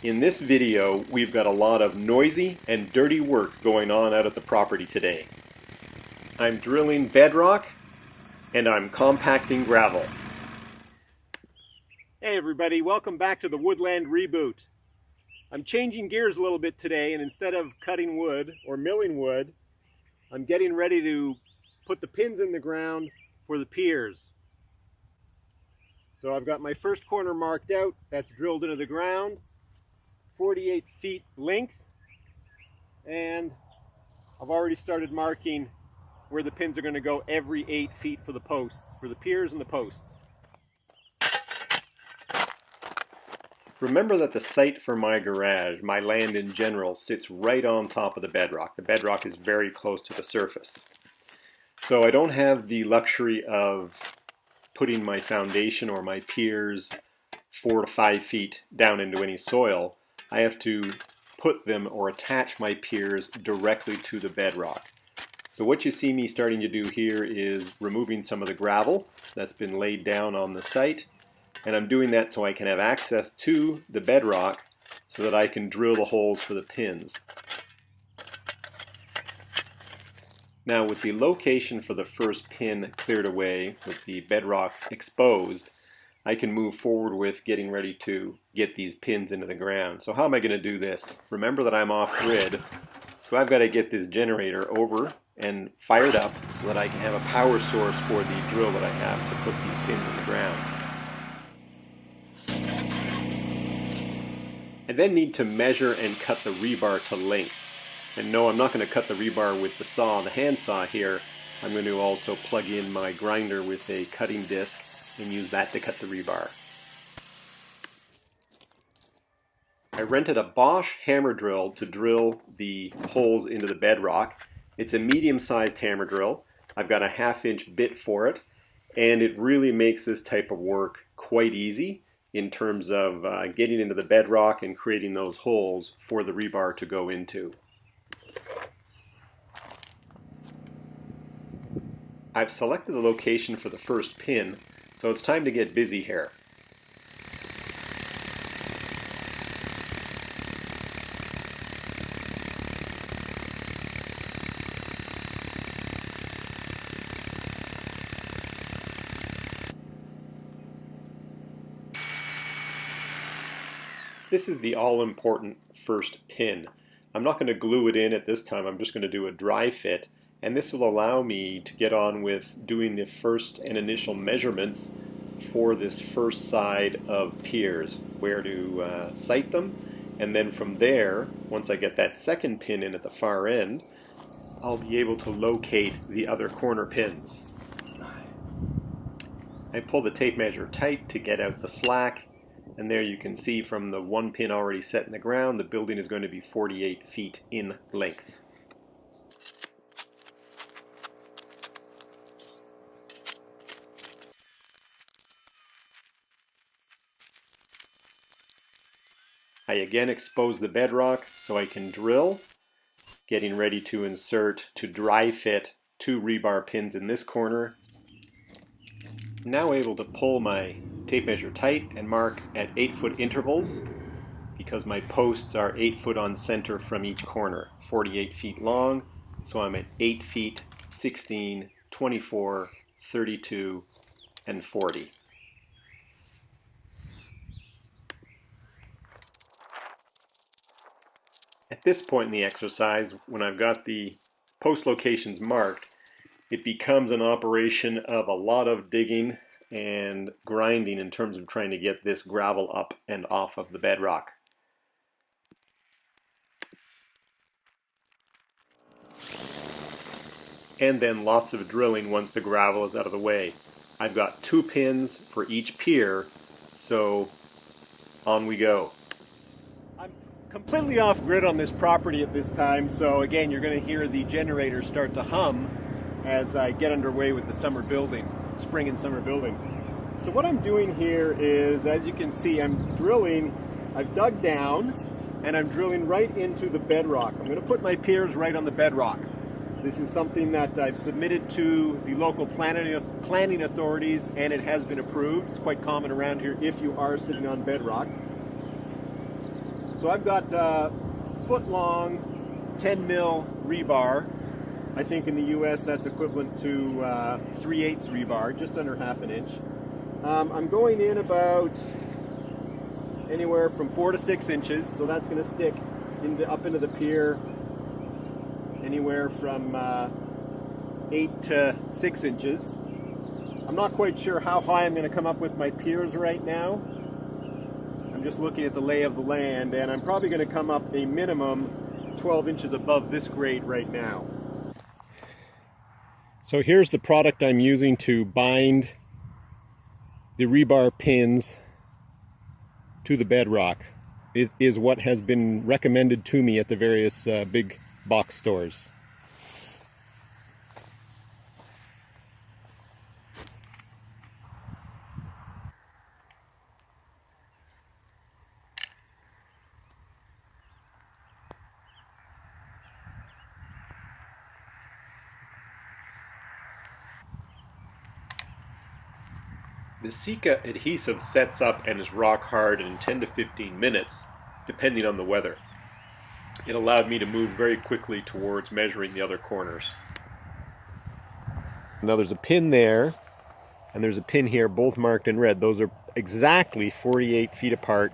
In this video, we've got a lot of noisy and dirty work going on out at the property today. I'm drilling bedrock and I'm compacting gravel. Hey everybody, welcome back to the Woodland Reboot. I'm changing gears a little bit today, and instead of cutting wood or milling wood, I'm getting ready to put the pins in the ground for the piers. So I've got my first corner marked out. That's drilled into the ground, 48 feet length, and I've already started marking where the pins are going to go every 8 feet for the posts, for the piers and the posts. Remember that the site for my garage, my land in general, sits right on top of the bedrock. The bedrock is very close to the surface. So I don't have the luxury of putting my foundation or my piers 4 to 5 feet down into any soil. I have to put them or attach my piers directly to the bedrock. So what you see me starting to do here is removing some of the gravel that's been laid down on the site, and I'm doing that so I can have access to the bedrock so that I can drill the holes for the pins. Now, with the location for the first pin cleared away, with the bedrock exposed, I can move forward with getting ready to get these pins into the ground. So how am I going to do this? Remember that I'm off grid, so I've got to get this generator over and fired up so that I can have a power source for the drill that I have to put these pins in the ground. I then need to measure and cut the rebar to length. And no, I'm not going to cut the rebar with the saw, the hand saw here. I'm going to also plug in my grinder with a cutting disc and use that to cut the rebar. I rented a Bosch hammer drill to drill the holes into the bedrock. It's a medium-sized hammer drill. I've got a 1/2 inch bit for it, and it really makes this type of work quite easy in terms of getting into the bedrock and creating those holes for the rebar to go into. I've selected the location for the first pin, so it's time to get busy here. This is the all-important first pin. I'm not going to glue it in at this time, I'm just going to do a dry fit, and this will allow me to get on with doing the first and initial measurements for this first side of piers, where to site them, and then from there, once I get that second pin in at the far end, I'll be able to locate the other corner pins. I pull the tape measure tight to get out the slack, and there you can see from the one pin already set in the ground, the building is going to be 48 feet in length. I again expose the bedrock so I can drill, getting ready to insert to dry fit 2 rebar pins in this corner. I'm now able to pull my tape measure tight and mark at 8-foot intervals because my posts are 8 foot on center from each corner, 48 feet long, so I'm at 8 feet, 16, 24, 32, and 40. At this point in the exercise, when I've got the post locations marked, it becomes an operation of a lot of digging and grinding in terms of trying to get this gravel up and off of the bedrock. And then lots of drilling once the gravel is out of the way. I've got 2 pins for each pier, so on we go. I'm completely off grid on this property at this time, so again you're going to hear the generator start to hum as I get underway with the summer building, spring and summer building. So what I'm doing here is, as you can see, I'm drilling, I've dug down and I'm drilling right into the bedrock. I'm going to put my piers right on the bedrock. This is something that I've submitted to the local planning authorities, and it has been approved. It's quite common around here if you are sitting on bedrock. So I've got foot long 10 mil rebar. I think in the US that's equivalent to 3/8 rebar, just under half an inch. I'm going in about anywhere from 4 to 6 inches, so that's going to stick up into the pier anywhere from 8 to 6 inches. I'm not quite sure how high I'm going to come up with my piers right now. I'm just looking at the lay of the land, and I'm probably going to come up a minimum 12 inches above this grade right now. So here's the product I'm using to bind the rebar pins to the bedrock. It is what has been recommended to me at the various big box stores. The Sika adhesive sets up and is rock hard in 10 to 15 minutes, depending on the weather. It allowed me to move very quickly towards measuring the other corners. Now there's a pin there, and there's a pin here, both marked in red. Those are exactly 48 feet apart,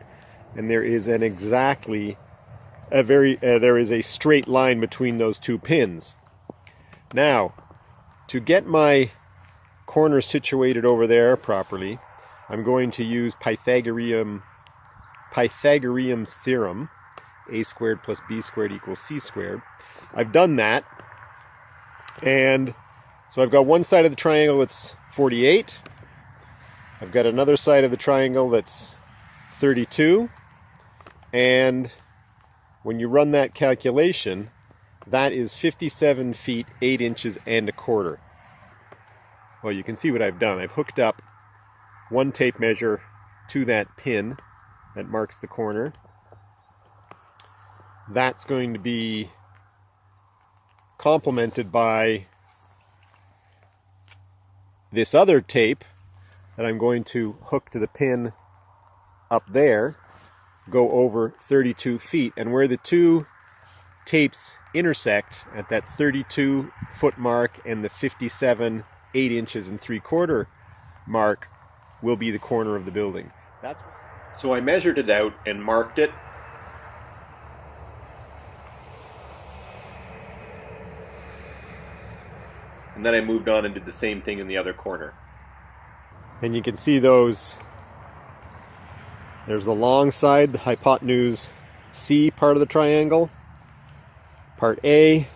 and there is there is a straight line between those two pins. Now, to get my corner situated over there properly, I'm going to use Pythagorean's theorem, a squared plus b squared equals c squared. I've done that, and so I've got one side of the triangle that's 48, I've got another side of the triangle that's 32, and when you run that calculation, that is 57 feet 8 inches and a quarter. Well, you can see what I've done. I've hooked up one tape measure to that pin that marks the corner. That's going to be complemented by this other tape that I'm going to hook to the pin up there, go over 32 feet. And where the two tapes intersect at that 32 foot mark and the 57 8 inches and 3/4 mark will be the corner of the building. So I measured it out and marked it. And then I moved on and did the same thing in the other corner. And you can see those. There's the long side, the hypotenuse C part of the triangle, part A,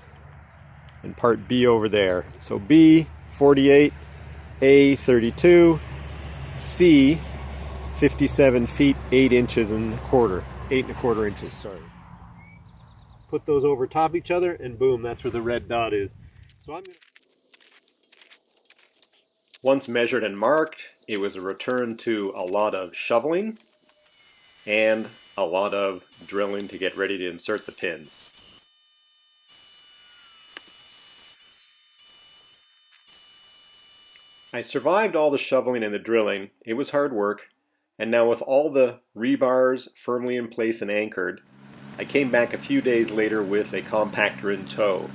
and part B over there. So B 48, A 32, C 57 feet 8 inches and a quarter, 8 1/4 inches, sorry. Put those over top each other and boom, that's where the red dot is. So once measured and marked, it was a return to a lot of shoveling and a lot of drilling to get ready to insert the pins. I survived all the shoveling and the drilling. It was hard work, and now with all the rebars firmly in place and anchored, I came back a few days later with a compactor in tow.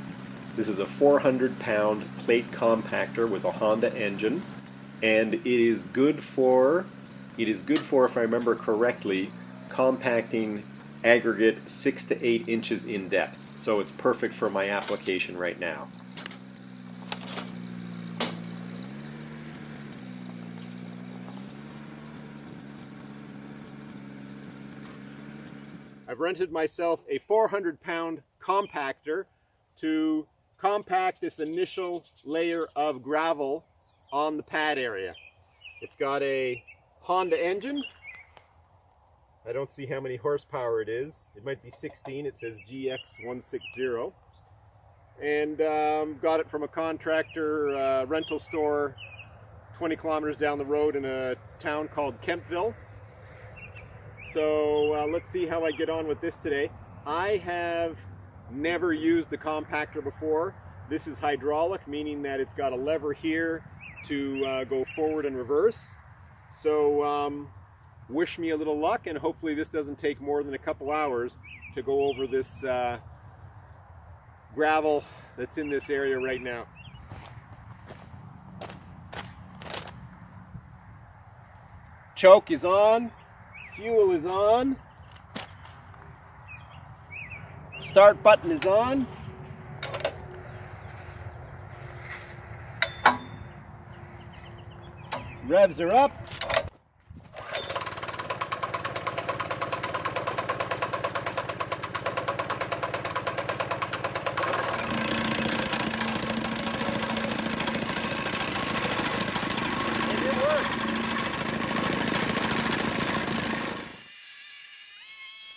This is a 400-pound plate compactor with a Honda engine, and it is good for, if I remember correctly, compacting aggregate 6 to 8 inches in depth. So it's perfect for my application right now. I've rented myself a 400-pound compactor to compact this initial layer of gravel on the pad area. It's got a Honda engine. I don't see how many horsepower it is. It might be 16. It says GX160. And got it from a contractor rental store 20 kilometers down the road in a town called Kempville. So let's see how I get on with this today. I have never used the compactor before. This is hydraulic, meaning that it's got a lever here to go forward and reverse. So wish me a little luck, and hopefully this doesn't take more than a couple hours to go over this gravel that's in this area right now. Choke is on, fuel is on, start button is on. Revs are up.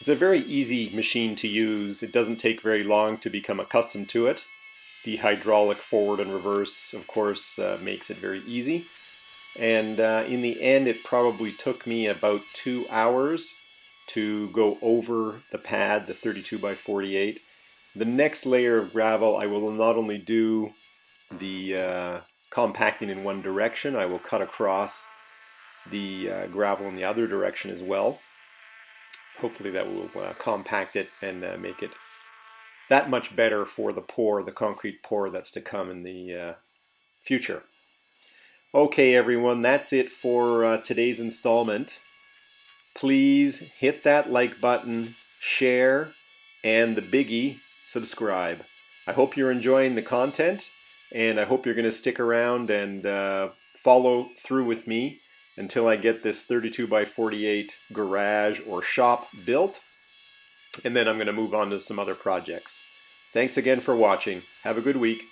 It's a very easy machine to use. It doesn't take very long to become accustomed to it. The hydraulic forward and reverse, of course, makes it very easy. And in the end, it probably took me about 2 hours to go over the pad, the 32 by 48. The next layer of gravel, I will not only do the compacting in one direction, I will cut across the gravel in the other direction as well. Hopefully that will compact it and make it that much better for the pour, the concrete pour that's to come in the future. Okay everyone, that's it for today's installment. Please hit that like button, share, and the biggie, subscribe. I hope you're enjoying the content, and I hope you're going to stick around and follow through with me until I get this 32 by 48 garage or shop built, and then I'm going to move on to some other projects. Thanks again for watching. Have a good week.